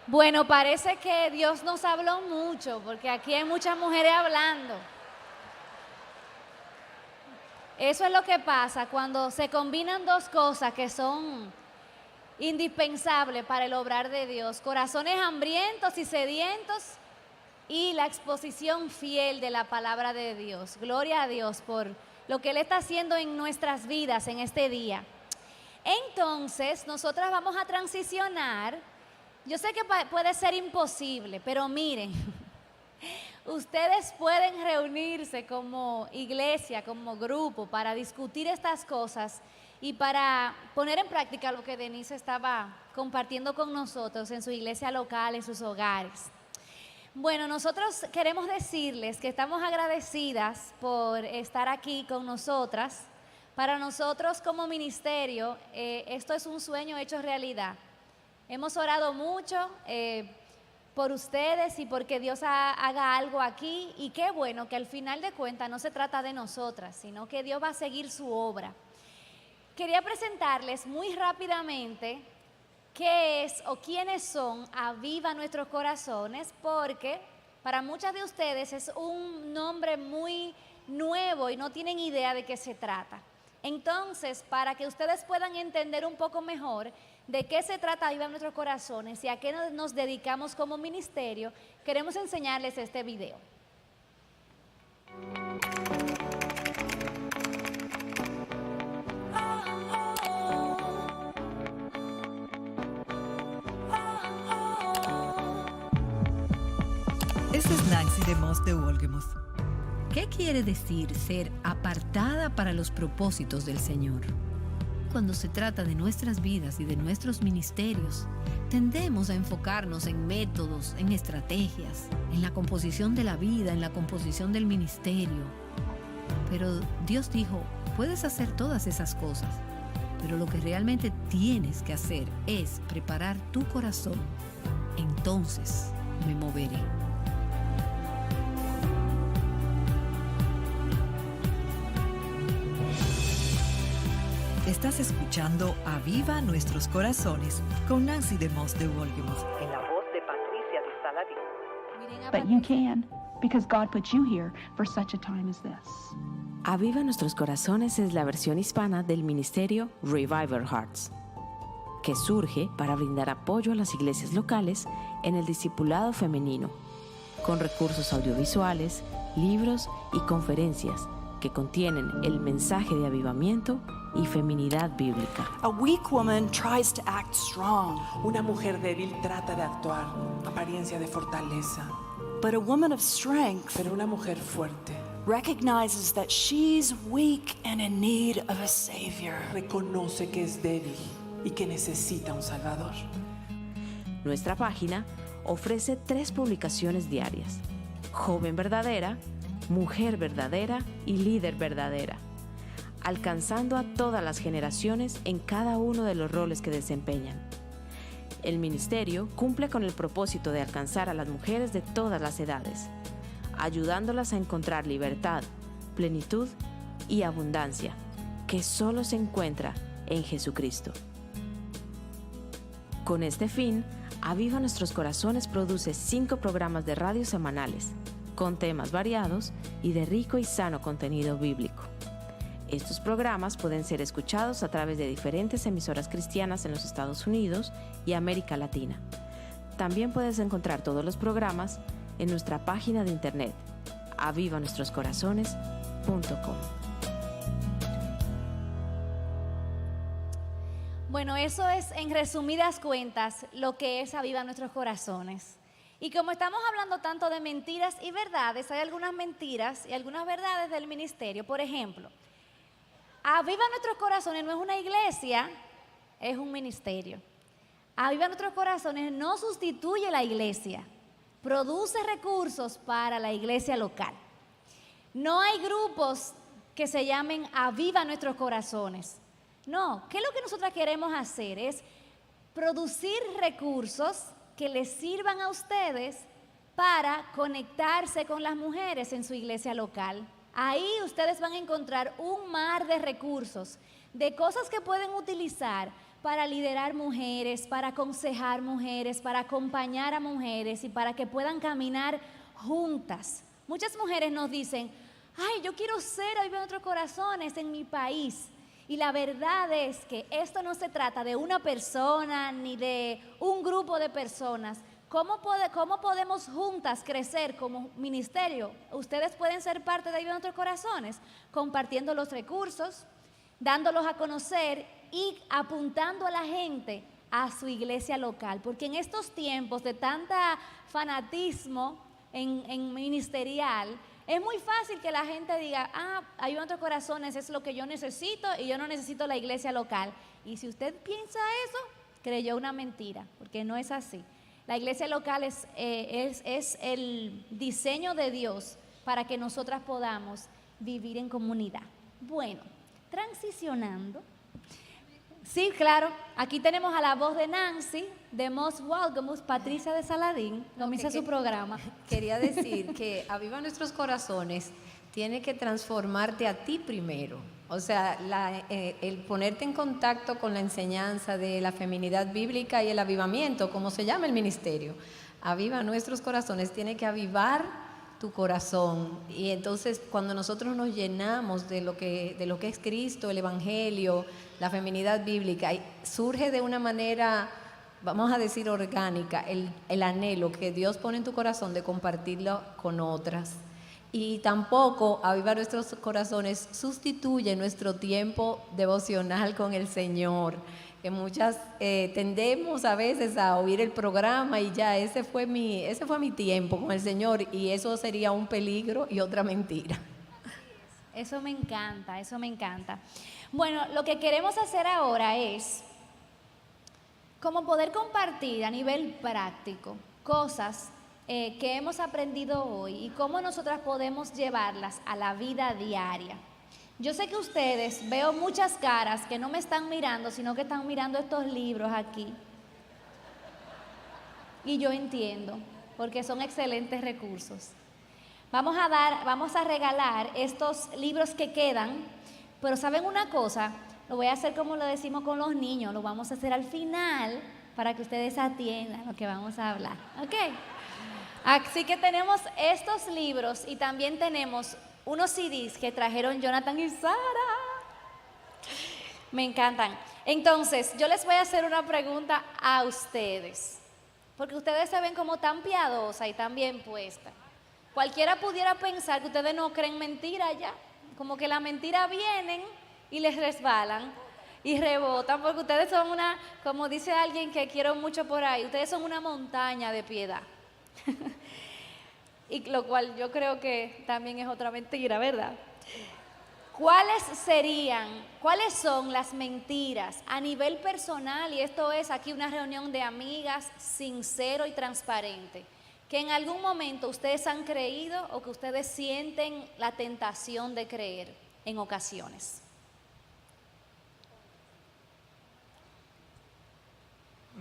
Bueno, parece que Dios nos habló mucho, porque aquí hay muchas mujeres hablando. Eso es lo que pasa cuando se combinan dos cosas que son indispensables para el obrar de Dios: corazones hambrientos y sedientos y la exposición fiel de la palabra de Dios. Gloria a Dios por lo que Él está haciendo en nuestras vidas en este día. Entonces, nosotras vamos a transicionar. Yo sé que puede ser imposible, pero miren, ustedes pueden reunirse como iglesia, como grupo, para discutir estas cosas y para poner en práctica lo que Denise estaba compartiendo con nosotros en su iglesia local, en sus hogares. Bueno, nosotros queremos decirles que estamos agradecidas por estar aquí con nosotras. Para nosotros como ministerio, esto es un sueño hecho realidad. Hemos orado mucho por ustedes y porque Dios haga algo aquí, y qué bueno que al final de cuentas no se trata de nosotras, sino que Dios va a seguir su obra. Quería presentarles muy rápidamente qué es o quiénes son Aviva Nuestros Corazones, porque para muchas de ustedes es un nombre muy nuevo y no tienen idea de qué se trata. Entonces, para que ustedes puedan entender un poco mejor de qué se trata Aviva Nuestros Corazones y a qué nos dedicamos como ministerio, queremos enseñarles este video. Esta es Nancy de Moss de Wolgemuth. ¿Qué quiere decir ser apartada para los propósitos del Señor? Cuando se trata de nuestras vidas y de nuestros ministerios, tendemos a enfocarnos en métodos, en estrategias, en la composición de la vida, en la composición del ministerio. Pero Dios dijo, puedes hacer todas esas cosas, pero lo que realmente tienes que hacer es preparar tu corazón. Entonces me moveré. Estás escuchando Aviva Nuestros Corazones con Nancy de Moss de Wolgemuth, en la voz de Patricia de Saladín. But you can, because God put you here for such a time as this. Aviva Nuestros Corazones es la versión hispana del ministerio Revival Hearts, que surge para brindar apoyo a las iglesias locales en el discipulado femenino, con recursos audiovisuales, libros y conferencias que contienen el mensaje de avivamiento y feminidad bíblica. A weak woman tries to act strong, Una mujer débil trata de actuar, apariencia de fortaleza, but a woman of strength pero una mujer fuerte recognizes that she's weak and in need of a savior. reconoce que es débil y que necesita un salvador. Nuestra página ofrece 3 publicaciones diarias: Joven Verdadera, Mujer Verdadera y Líder Verdadera, alcanzando a todas las generaciones en cada uno de los roles que desempeñan. El ministerio cumple con el propósito de alcanzar a las mujeres de todas las edades, ayudándolas a encontrar libertad, plenitud y abundancia, que solo se encuentra en Jesucristo. Con este fin, Aviva Nuestros Corazones produce 5 programas de radio semanales, con temas variados y de rico y sano contenido bíblico. Estos programas pueden ser escuchados a través de diferentes emisoras cristianas en los Estados Unidos y América Latina. También puedes encontrar todos los programas en nuestra página de internet, avivanuestroscorazones.com. Bueno, eso es en resumidas cuentas lo que es Aviva Nuestros Corazones. Y como estamos hablando tanto de mentiras y verdades, hay algunas mentiras y algunas verdades del ministerio. Por ejemplo, Aviva Nuestros Corazones no es una iglesia, es un ministerio. Aviva Nuestros Corazones no sustituye la iglesia, produce recursos para la iglesia local. No hay grupos que se llamen Aviva Nuestros Corazones. No, ¿qué es lo que nosotros queremos hacer? Es producir recursos que les sirvan a ustedes para conectarse con las mujeres en su iglesia local. Ahí ustedes van a encontrar un mar de recursos, de cosas que pueden utilizar para liderar mujeres, para aconsejar mujeres, para acompañar a mujeres y para que puedan caminar juntas. Muchas mujeres nos dicen, ay, yo quiero ser Avivando Otros Corazones en mi país. Y la verdad es que esto no se trata de una persona ni de un grupo de personas. ¿Cómo podemos juntas crecer como ministerio? Ustedes pueden ser parte de Avivando Otros Corazones, compartiendo los recursos, dándolos a conocer y apuntando a la gente a su iglesia local. Porque en estos tiempos de tanta fanatismo en ministerial, es muy fácil que la gente diga, Avivando Otros Corazones es lo que yo necesito y yo no necesito la iglesia local. Y si usted piensa eso, creyó una mentira, porque no es así. La iglesia local es el diseño de Dios para que nosotras podamos vivir en comunidad. Bueno, transicionando. Sí, claro, aquí tenemos a la voz de Nancy, de Most Welcome, Patricia de Saladín, comienza su programa. Quería decir que Aviva Nuestros Corazones tiene que transformarte a ti primero. O sea, el ponerte en contacto con la enseñanza de la feminidad bíblica y el avivamiento, como se llama el ministerio. Aviva Nuestros Corazones tiene que avivar tu corazón. Y entonces cuando nosotros nos llenamos de lo que es Cristo, el Evangelio, la feminidad bíblica, surge de una manera, vamos a decir, orgánica, el anhelo que Dios pone en tu corazón de compartirlo con otras. Y tampoco Avivar Nuestros Corazones sustituye nuestro tiempo devocional con el Señor, que muchas tendemos a veces a oír el programa y ya, ese fue mi tiempo con el Señor, y eso sería un peligro y otra mentira. Eso me encanta, eso me encanta. Bueno, lo que queremos hacer ahora es como poder compartir a nivel práctico cosas que hemos aprendido hoy y cómo nosotras podemos llevarlas a la vida diaria. Yo sé que ustedes, veo muchas caras que no me están mirando, sino que están mirando estos libros aquí. Y yo entiendo, porque son excelentes recursos. Vamos a regalar estos libros que quedan, pero ¿saben una cosa? Lo voy a hacer como lo decimos con los niños, lo vamos a hacer al final para que ustedes atiendan lo que vamos a hablar, ¿ok? Así que tenemos estos libros y también tenemos unos CDs que trajeron Jonathan y Sara. Me encantan. Entonces, yo les voy a hacer una pregunta a ustedes, porque ustedes se ven como tan piadosas y tan bien puestas. Cualquiera pudiera pensar que ustedes no creen mentira ya, como que las mentiras vienen y les resbalan y rebotan, porque ustedes son como dice alguien que quiero mucho por ahí, ustedes son una montaña de piedad. Y lo cual yo creo que también es otra mentira, ¿verdad? ¿Cuáles son las mentiras a nivel personal? Y esto es aquí una reunión de amigas, sincero y transparente, que en algún momento ustedes han creído o que ustedes sienten la tentación de creer en ocasiones.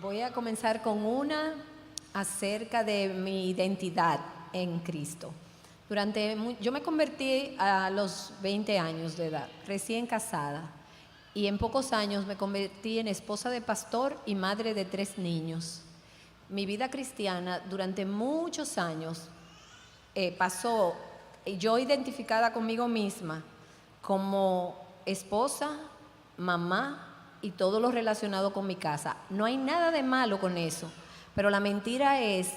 Voy a comenzar con una acerca de mi identidad en Cristo. Yo me convertí a los 20 años de edad, recién casada, y en pocos años me convertí en esposa de pastor y madre de 3 niños. Mi vida cristiana durante muchos años pasó yo identificada conmigo misma como esposa, mamá y todo lo relacionado con mi casa. No hay nada de malo con eso, pero la mentira es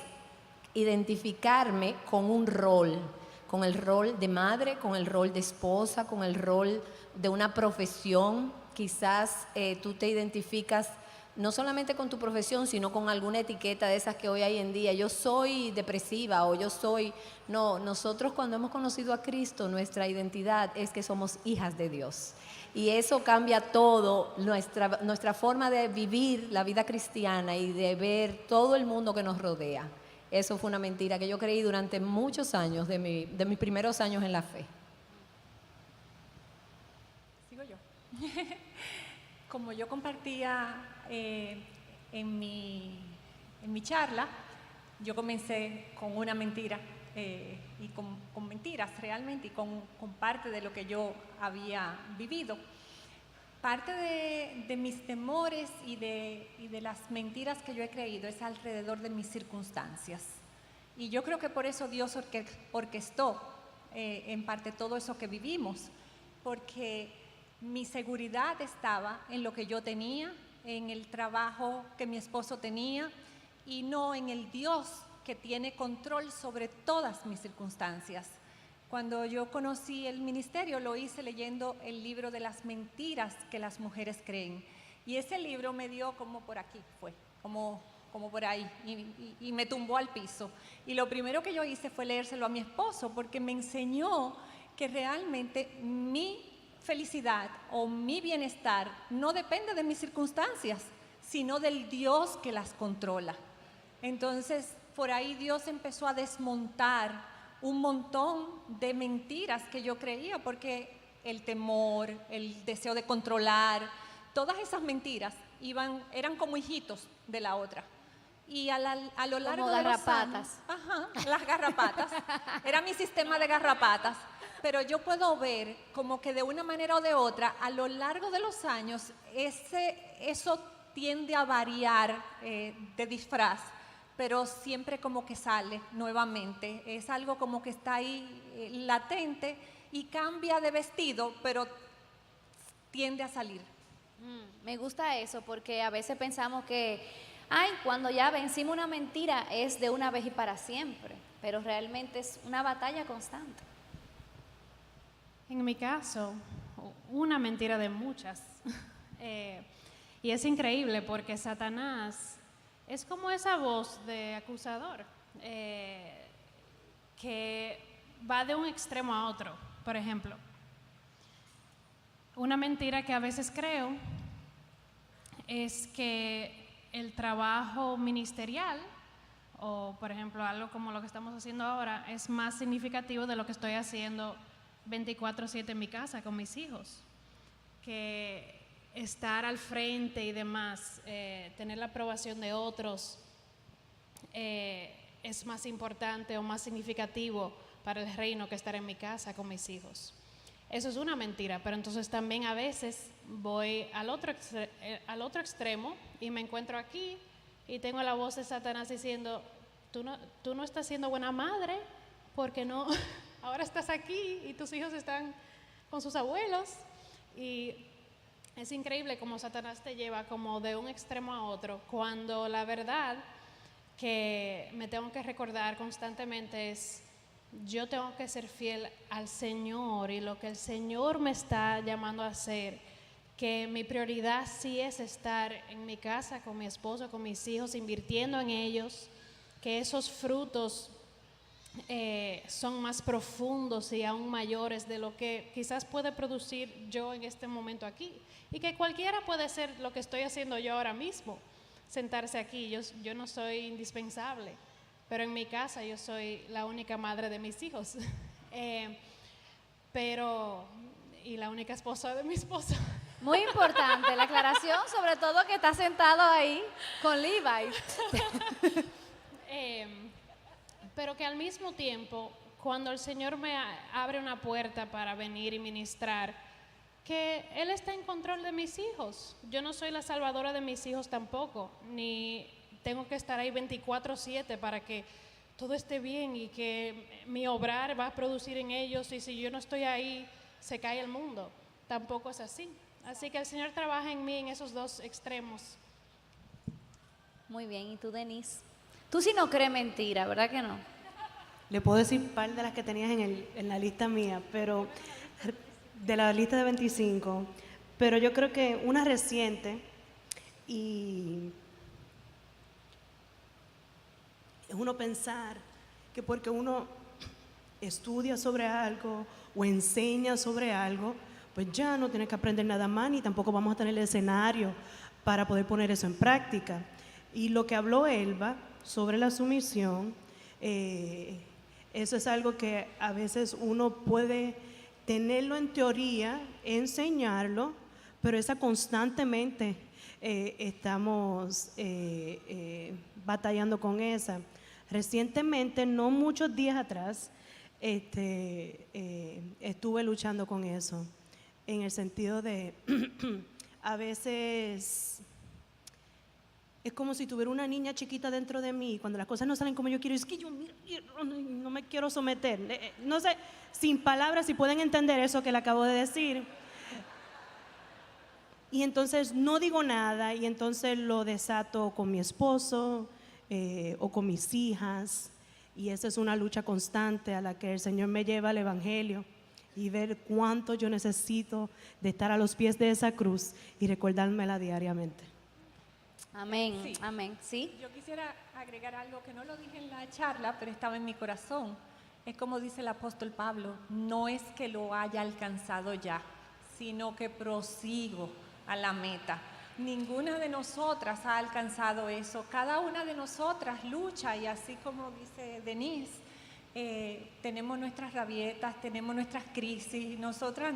identificarme con un rol, con el rol de madre, con el rol de esposa, con el rol de una profesión. Quizás tú te identificas no solamente con tu profesión, sino con alguna etiqueta de esas que hoy hay en día. Yo soy depresiva o yo soy... No, nosotros cuando hemos conocido a Cristo, nuestra identidad es que somos hijas de Dios. Y eso cambia todo, nuestra forma de vivir la vida cristiana y de ver todo el mundo que nos rodea. Eso fue una mentira que yo creí durante muchos años de mis primeros años en la fe. Sigo yo. Como yo compartía en mi charla, yo comencé con una mentira y con mentiras realmente y con parte de lo que yo había vivido. parte de mis temores y de las mentiras que yo he creído es alrededor de mis circunstancias. Y yo creo que por eso Dios orquestó en parte todo eso que vivimos, porque mi seguridad estaba en lo que yo tenía, en el trabajo que mi esposo tenía, y no en el Dios que tiene control sobre todas mis circunstancias. Cuando yo conocí el ministerio, lo hice leyendo el libro de las mentiras que las mujeres creen. Y ese libro me dio como por aquí, como por ahí, y me tumbó al piso. Y lo primero que yo hice fue leérselo a mi esposo, porque me enseñó que realmente mi felicidad o mi bienestar no depende de mis circunstancias, sino del Dios que las controla. Entonces, por ahí Dios empezó a desmontar un montón de mentiras que yo creía, porque el temor, el deseo de controlar, todas esas mentiras eran como hijitos de la otra. Y a lo largo de los años, las garrapatas, era mi sistema de garrapatas. Pero yo puedo ver como que de una manera o de otra, a lo largo de los años, eso tiende a variar de disfraz, pero siempre como que sale nuevamente. Es algo como que está ahí latente y cambia de vestido, pero tiende a salir. Me gusta eso, porque a veces pensamos que, cuando ya vencimos una mentira es de una vez y para siempre, pero realmente es una batalla constante. En mi caso, una mentira de muchas. Y es increíble porque Satanás es como esa voz de acusador que va de un extremo a otro. Por ejemplo, una mentira que a veces creo es que el trabajo ministerial, o por ejemplo algo como lo que estamos haciendo ahora, es más significativo de lo que estoy haciendo 24/7 en mi casa con mis hijos, que estar al frente y demás, tener la aprobación de otros, es más importante o más significativo para el reino que estar en mi casa con mis hijos. Eso es una mentira, pero entonces también a veces voy al otro extremo y me encuentro aquí y tengo la voz de Satanás diciendo, tú no estás siendo buena madre porque no... Ahora estás aquí y tus hijos están con sus abuelos. Y es increíble cómo Satanás te lleva como de un extremo a otro, cuando la verdad que me tengo que recordar constantemente es, yo tengo que ser fiel al Señor y lo que el Señor me está llamando a hacer, que mi prioridad sí es estar en mi casa con mi esposo, con mis hijos, invirtiendo en ellos, que esos frutos son más profundos y aún mayores de lo que quizás puede producir yo en este momento aquí, y que cualquiera puede hacer lo que estoy haciendo yo ahora mismo, sentarse aquí. Yo no soy indispensable, pero en mi casa yo soy la única madre de mis hijos y la única esposa de mi esposo. Muy importante la aclaración, sobre todo que está sentado ahí con Levi. Pero que al mismo tiempo, cuando el Señor me abre una puerta para venir y ministrar, que Él está en control de mis hijos. Yo no soy la salvadora de mis hijos tampoco, ni tengo que estar ahí 24/7 para que todo esté bien y que mi obrar va a producir en ellos, y si yo no estoy ahí, se cae el mundo. Tampoco es así. Así que el Señor trabaja en mí en esos dos extremos. Muy bien, ¿y tú, Denise? Tú sí no crees mentira, ¿verdad que no? Le puedo decir un par de las que tenías en la lista mía, pero de la lista de 25, pero yo creo que una reciente, y es uno pensar que porque uno estudia sobre algo o enseña sobre algo, pues ya no tienes que aprender nada más, ni tampoco vamos a tener el escenario para poder poner eso en práctica. Y lo que habló Elba sobre la sumisión, eso es algo que a veces uno puede tenerlo en teoría, enseñarlo, pero esa constantemente estamos batallando con esa. Recientemente, no muchos días atrás, estuve luchando con eso, en el sentido de a veces es como si tuviera una niña chiquita dentro de mí. Cuando las cosas no salen como yo quiero, es que yo no me quiero someter. No sé, sin palabras, si pueden entender eso que le acabo de decir. Y entonces no digo nada y entonces lo desato con mi esposo o con mis hijas. Y esa es una lucha constante a la que el Señor me lleva al Evangelio y ver cuánto yo necesito de estar a los pies de esa cruz y recordármela diariamente. Amén, Sí. amén. ¿Sí? Yo quisiera agregar algo que no lo dije en la charla, pero estaba en mi corazón. Es como dice el apóstol Pablo, no es que lo haya alcanzado ya, sino que prosigo a la meta. Ninguna de nosotras ha alcanzado eso. Cada una de nosotras lucha y así como dice Denise, tenemos nuestras rabietas, tenemos nuestras crisis. Nosotras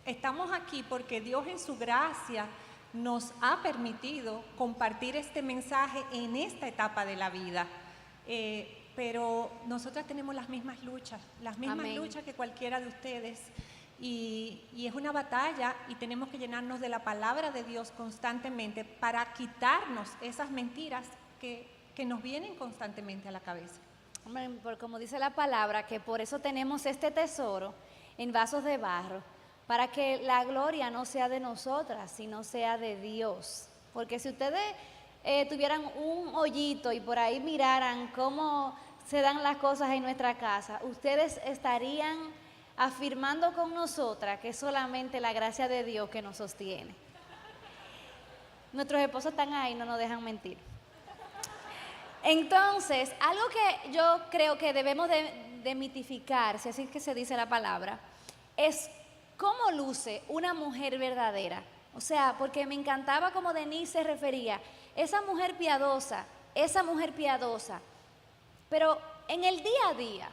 estamos aquí porque Dios en su gracia nos ha permitido compartir este mensaje en esta etapa de la vida. Pero nosotras tenemos las mismas luchas Amén. luchas que cualquiera de ustedes. Y es una batalla y tenemos que llenarnos de la palabra de Dios constantemente para quitarnos esas mentiras que nos vienen constantemente a la cabeza. Amén, por como dice la palabra, que por eso tenemos este tesoro en vasos de barro, para que la gloria no sea de nosotras, sino sea de Dios. Porque si ustedes tuvieran un hoyito y por ahí miraran cómo se dan las cosas en nuestra casa, ustedes estarían afirmando con nosotras que es solamente la gracia de Dios que nos sostiene. Nuestros esposos están ahí, no nos dejan mentir. Entonces, algo que yo creo que debemos de mitificar, si así es que se dice la palabra, es cómo luce una mujer verdadera. O sea, porque me encantaba como Denise se refería, esa mujer piadosa, pero en el día a día,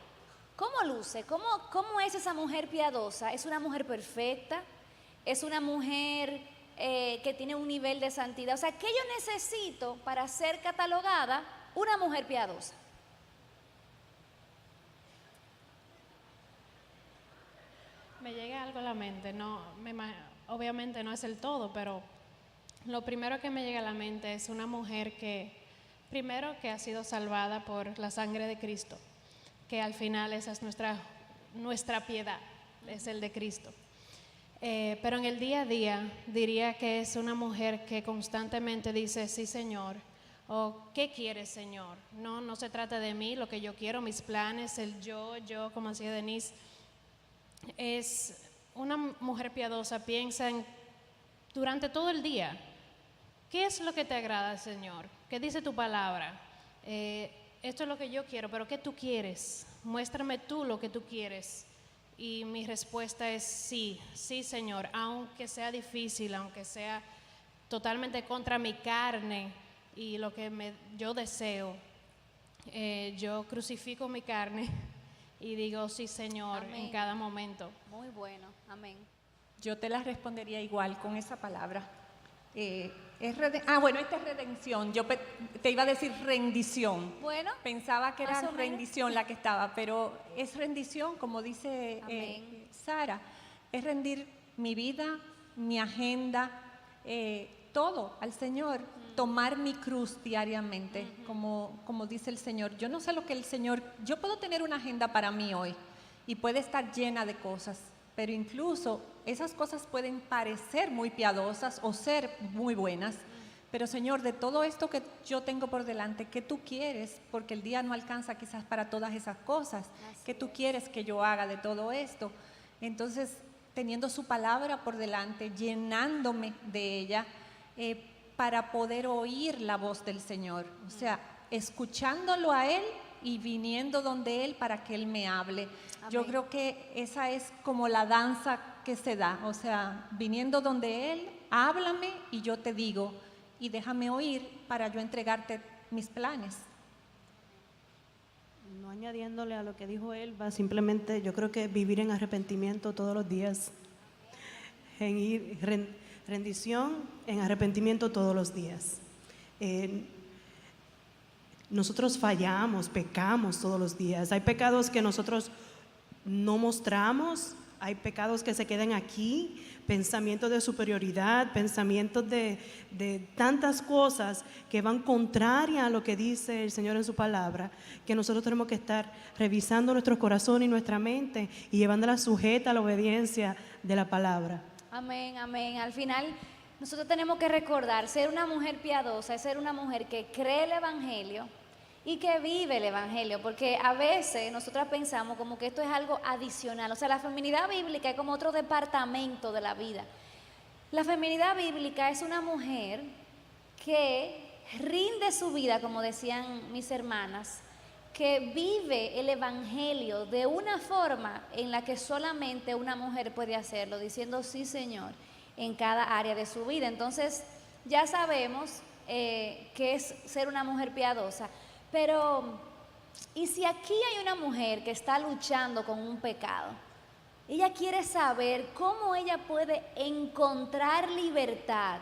¿cómo luce? ¿Cómo es esa mujer piadosa? ¿Es una mujer perfecta? ¿Es una mujer que tiene un nivel de santidad? O sea, ¿qué yo necesito para ser catalogada una mujer piadosa? Me llega algo a la mente, obviamente no es el todo, pero lo primero que me llega a la mente es una mujer que ha sido salvada por la sangre de Cristo, que al final esa es nuestra piedad, es el de Cristo. Pero en el día a día diría que es una mujer que constantemente dice, sí Señor, o ¿qué quieres Señor? No se trata de mí, lo que yo quiero, mis planes, el yo, como decía Denise. Es una mujer piadosa, piensa durante todo el día, ¿qué es lo que te agrada Señor? ¿Qué dice tu palabra? Esto es lo que yo quiero, pero ¿qué tú quieres? Muéstrame tú lo que tú quieres. Y mi respuesta es sí Señor, aunque sea difícil, aunque sea totalmente contra mi carne y lo que yo deseo, yo crucifico mi carne y digo sí Señor. Amén. En cada momento. Muy bueno, amén. Yo te la respondería igual con esa palabra. Esta es redención. Yo te iba a decir rendición. Bueno, pensaba que era más o menos. rendición la que estaba, pero es rendición, como dice Sara, es rendir mi vida, mi agenda, todo al Señor, tomar mi cruz diariamente, como dice el Señor. Yo no sé lo que el Señor, yo puedo tener una agenda para mí hoy y puede estar llena de cosas, pero incluso esas cosas pueden parecer muy piadosas o ser muy buenas, pero Señor, de todo esto que yo tengo por delante, ¿qué tú quieres? Porque el día no alcanza quizás para todas esas cosas. ¿Qué tú quieres que yo haga de todo esto? Entonces, teniendo su palabra por delante, llenándome de ella, para poder oír la voz del Señor. O sea, escuchándolo a Él y viniendo donde Él para que Él me hable. Amén. Yo creo que esa es como la danza que se da. O sea, viniendo donde Él, háblame y yo te digo, y déjame oír para yo entregarte mis planes. No añadiéndole a lo que dijo él, va simplemente, yo creo que vivir en arrepentimiento todos los días, rendición, en arrepentimiento todos los días. Nosotros fallamos, pecamos todos los días. Hay pecados que nosotros no mostramos hay pecados que se quedan aquí, pensamientos de superioridad, pensamientos de tantas cosas que van contrarias a lo que dice el Señor en su palabra, que nosotros tenemos que estar revisando nuestro corazón y nuestra mente y llevándola sujeta a la obediencia de la palabra. Amén, amén. Al final, nosotros tenemos que recordar, ser una mujer piadosa es ser una mujer que cree el Evangelio y que vive el Evangelio, porque a veces nosotras pensamos como que esto es algo adicional. O sea, la feminidad bíblica es como otro departamento de la vida. La feminidad bíblica es una mujer que rinde su vida, como decían mis hermanas, que vive el Evangelio de una forma en la que solamente una mujer puede hacerlo, diciendo sí, Señor, en cada área de su vida. Entonces, ya sabemos que es ser una mujer piadosa, pero ¿y si aquí hay una mujer que está luchando con un pecado? Ella quiere saber cómo ella puede encontrar libertad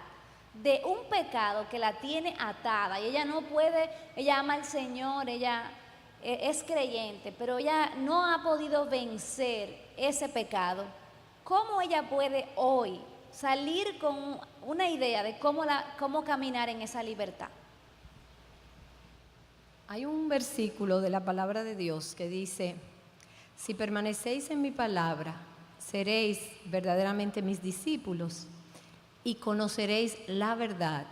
de un pecado que la tiene atada, y ella no puede, ella ama al Señor, ella es creyente, pero ella no ha podido vencer ese pecado. ¿Cómo ella puede hoy salir con una idea de cómo caminar en esa libertad? Hay un versículo de la palabra de Dios que dice: si permanecéis en mi palabra, seréis verdaderamente mis discípulos y conoceréis la verdad,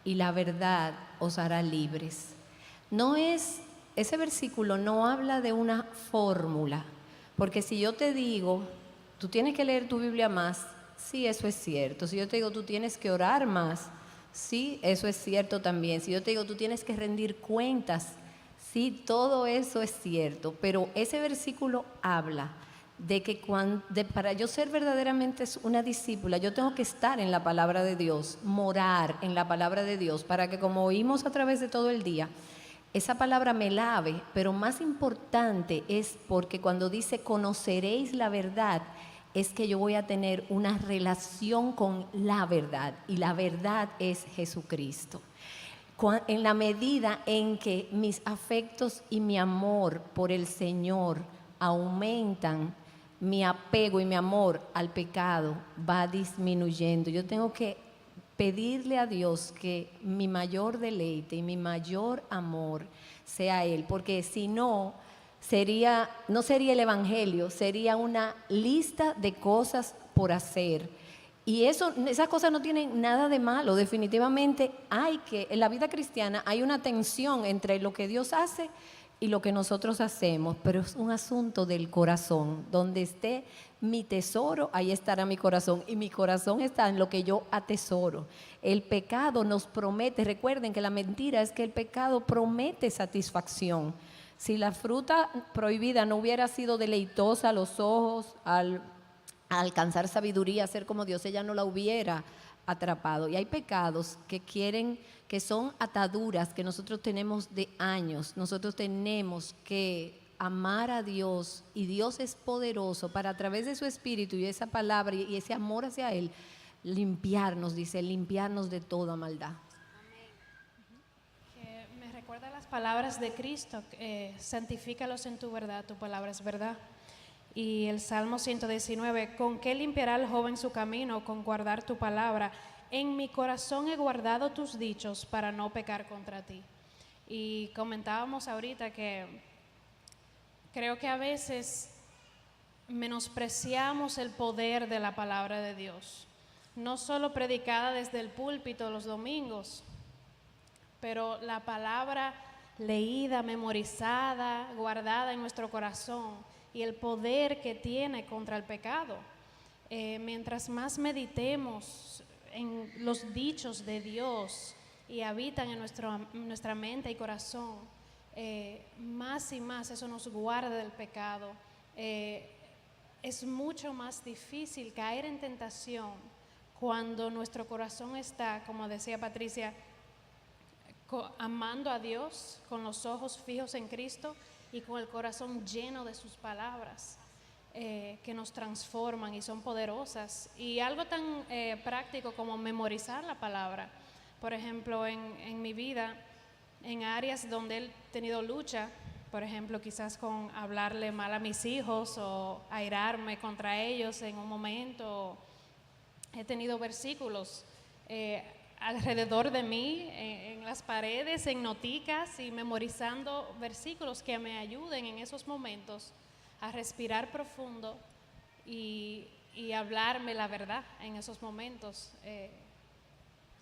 y la verdad os hará libres. Ese versículo no habla de una fórmula, porque si yo te digo, tú tienes que leer tu Biblia más, sí, eso es cierto. Si yo te digo, tú tienes que orar más, sí, eso es cierto también. Si yo te digo, tú tienes que rendir cuentas, sí, todo eso es cierto. Pero ese versículo habla de que para yo ser verdaderamente una discípula, yo tengo que estar en la palabra de Dios, morar en la palabra de Dios, para que, como oímos a través de todo el día, esa palabra me lave. Pero más importante es porque cuando dice conoceréis la verdad, es que yo voy a tener una relación con la verdad, y la verdad es Jesucristo. En la medida en que mis afectos y mi amor por el Señor aumentan, mi apego y mi amor al pecado va disminuyendo. Yo tengo que pedirle a Dios que mi mayor deleite y mi mayor amor sea Él, porque si no, no sería el Evangelio, sería una lista de cosas por hacer. Y esas cosas no tienen nada de malo. Definitivamente en la vida cristiana hay una tensión entre lo que Dios hace y lo que nosotros hacemos, pero es un asunto del corazón. Donde esté mi tesoro, ahí estará mi corazón, y mi corazón está en lo que yo atesoro. El pecado nos promete, recuerden que la mentira es que el pecado promete satisfacción. Si la fruta prohibida no hubiera sido deleitosa a los ojos, al alcanzar sabiduría, ser como Dios, ella no la hubiera atrapado. Y hay pecados que son ataduras que nosotros tenemos de años. Nosotros tenemos que amar a Dios, y Dios es poderoso para, a través de su Espíritu y esa palabra y ese amor hacia Él, limpiarnos de toda maldad. Me recuerda las palabras de Cristo: santifícalos en tu verdad, tu palabra es verdad. Y el Salmo 119: ¿con qué limpiará el joven su camino? Con guardar tu palabra. En mi corazón he guardado tus dichos para no pecar contra ti. Y comentábamos ahorita que creo que a veces menospreciamos el poder de la palabra de Dios, no solo predicada desde el púlpito los domingos, pero la palabra leída, memorizada, guardada en nuestro corazón, y el poder que tiene contra el pecado. Mientras más meditemos en los dichos de Dios y habitan en nuestra mente y corazón, más y más eso nos guarda del pecado. Es mucho más difícil caer en tentación cuando nuestro corazón está, como decía Patricia, amando a Dios, con los ojos fijos en Cristo y con el corazón lleno de sus palabras, que nos transforman y son poderosas. Y algo tan práctico como memorizar la palabra. Por ejemplo, en mi vida, en áreas donde he tenido lucha, por ejemplo, quizás con hablarle mal a mis hijos o airarme contra ellos en un momento. He tenido versículos alrededor de mí, en las paredes, en noticas y memorizando versículos que me ayuden en esos momentos a respirar profundo y hablarme la verdad en esos momentos.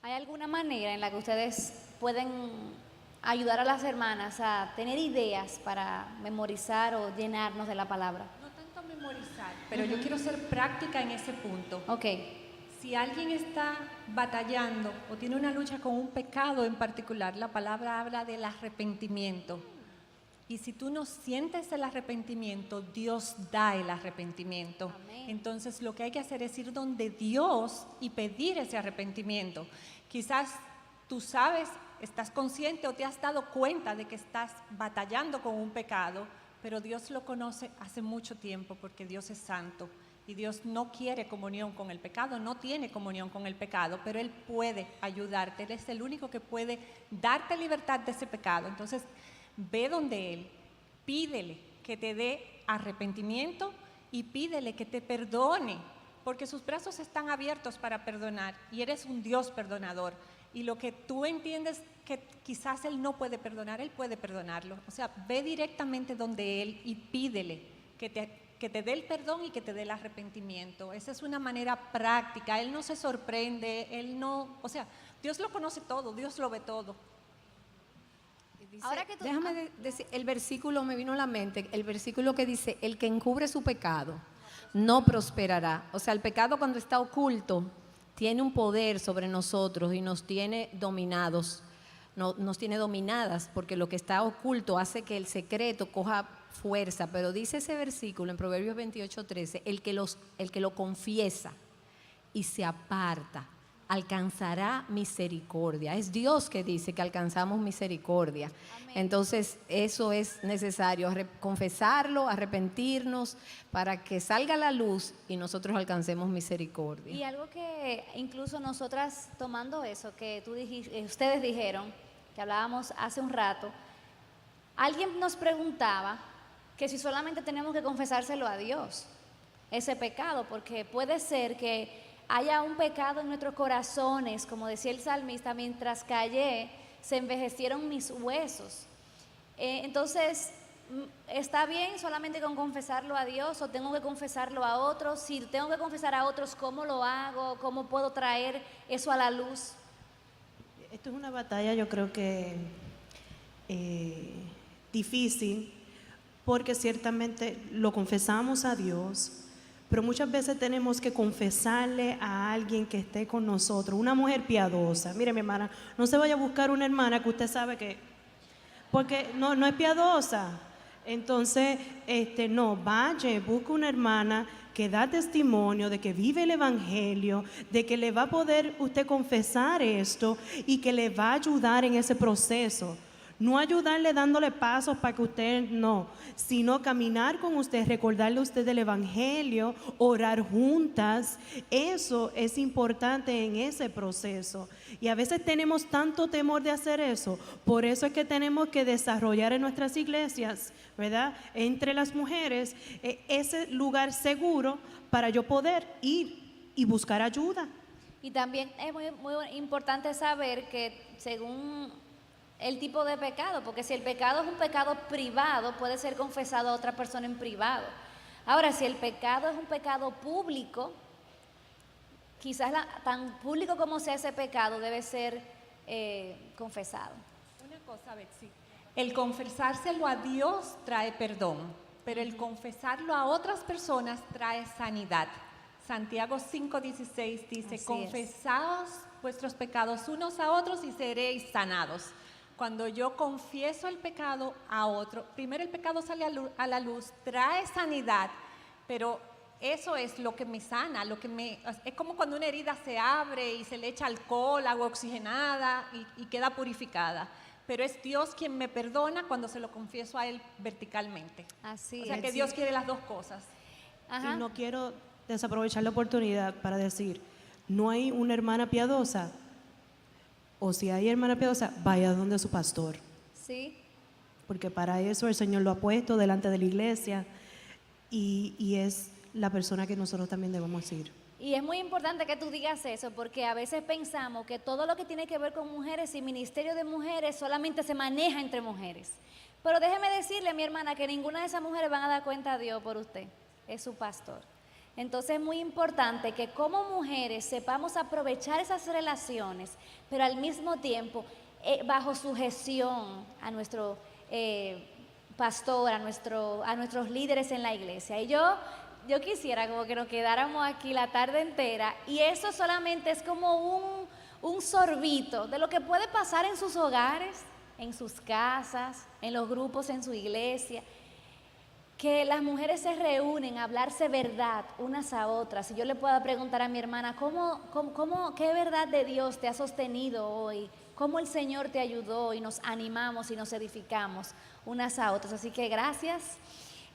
¿Hay alguna manera en la que ustedes pueden ayudar a las hermanas a tener ideas para memorizar o llenarnos de la palabra? No tanto memorizar, pero yo quiero ser práctica en ese punto. Ok. Si alguien está batallando o tiene una lucha con un pecado en particular, la palabra habla del arrepentimiento. Y si tú no sientes el arrepentimiento, Dios da el arrepentimiento. Amén. Entonces lo que hay que hacer es ir donde Dios y pedir ese arrepentimiento. Quizás tú sabes, estás consciente o te has dado cuenta de que estás batallando con un pecado, pero Dios lo conoce hace mucho tiempo porque Dios es santo. Y Dios no quiere comunión con el pecado, no tiene comunión con el pecado, pero Él puede ayudarte. Él es el único que puede darte libertad de ese pecado. Entonces, ve donde Él, pídele que te dé arrepentimiento y pídele que te perdone, porque sus brazos están abiertos para perdonar y eres un Dios perdonador. Y lo que tú entiendes que quizás Él no puede perdonar, Él puede perdonarlo. O sea, ve directamente donde Él y pídele que te dé el perdón y que te dé el arrepentimiento. Esa es una manera práctica. Él no se sorprende, Dios lo conoce todo, Dios lo ve todo. Dice, Ahora que tú- déjame decir, el versículo me vino a la mente, el versículo que dice, el que encubre su pecado no prosperará. O sea, el pecado cuando está oculto tiene un poder sobre nosotros y nos tiene dominados, nos tiene dominadas, porque lo que está oculto hace que el secreto coja fuerza. Pero dice ese versículo en Proverbios 28:13, el que lo confiesa y se aparta alcanzará misericordia. Es Dios que dice que alcanzamos misericordia. Amén. Entonces eso es necesario, confesarlo, arrepentirnos para que salga a la luz y nosotros alcancemos misericordia. Y algo que incluso nosotras tomando eso que tú dijiste, ustedes dijeron, que hablábamos hace un rato, alguien nos preguntaba que si solamente tenemos que confesárselo a Dios, ese pecado, porque puede ser que haya un pecado en nuestros corazones, como decía el salmista, mientras callé, se envejecieron mis huesos. Entonces, ¿está bien solamente con confesarlo a Dios o tengo que confesarlo a otros? Si tengo que confesar a otros, ¿cómo lo hago? ¿Cómo puedo traer eso a la luz? Esto es una batalla, yo creo que difícil, porque ciertamente lo confesamos a Dios, pero muchas veces tenemos que confesarle a alguien que esté con nosotros, una mujer piadosa. Mire, mi hermana, no se vaya a buscar una hermana que usted sabe que, porque no es piadosa. Entonces, no, vaya, busca una hermana que da testimonio de que vive el evangelio, de que le va a poder usted confesar esto y que le va a ayudar en ese proceso. No ayudarle dándole pasos para que usted no, sino caminar con usted, recordarle a usted del evangelio, orar juntas. Eso es importante en ese proceso. Y a veces tenemos tanto temor de hacer eso. Por eso es que tenemos que desarrollar en nuestras iglesias, ¿verdad? Entre las mujeres, ese lugar seguro para yo poder ir y buscar ayuda. Y también es muy importante saber que según el tipo de pecado, porque si el pecado es un pecado privado, puede ser confesado a otra persona en privado. Ahora, si el pecado es un pecado público, quizás tan público como sea ese pecado, debe ser confesado. Una cosa, Betsy, el confesárselo a Dios trae perdón, pero el confesarlo a otras personas trae sanidad. Santiago 5:16 dice, Así confesaos vuestros pecados unos a otros y seréis sanados. Cuando yo confieso el pecado a otro, primero el pecado sale a la luz, trae sanidad, pero eso es lo que me sana, es como cuando una herida se abre y se le echa alcohol, agua oxigenada y queda purificada. Pero es Dios quien me perdona cuando se lo confieso a Él verticalmente. Así O sea es. que Dios quiere las dos cosas. Ajá. Y no quiero desaprovechar la oportunidad para decir, no hay una hermana piadosa, o si hay hermana piadosa, vaya donde su pastor. Sí. porque para eso el Señor lo ha puesto delante de la iglesia y es la persona que nosotros también debemos ir. Y es muy importante que tú digas eso, porque a veces pensamos que todo lo que tiene que ver con mujeres y ministerio de mujeres solamente se maneja entre mujeres. Pero déjeme decirle, mi hermana, que ninguna de esas mujeres van a dar cuenta a Dios por usted, es su pastor. Entonces es muy importante que como mujeres sepamos aprovechar esas relaciones, pero al mismo tiempo bajo sujeción a nuestro pastor, a nuestros líderes en la iglesia. Y yo quisiera como que nos quedáramos aquí la tarde entera, y eso solamente es como un sorbito de lo que puede pasar en sus hogares, en sus casas, en los grupos, en su iglesia, que las mujeres se reúnen a hablarse verdad unas a otras. Y yo le puedo preguntar a mi hermana, ¿qué verdad de Dios te ha sostenido hoy? ¿Cómo el Señor te ayudó? Y nos animamos y nos edificamos unas a otras. Así que gracias.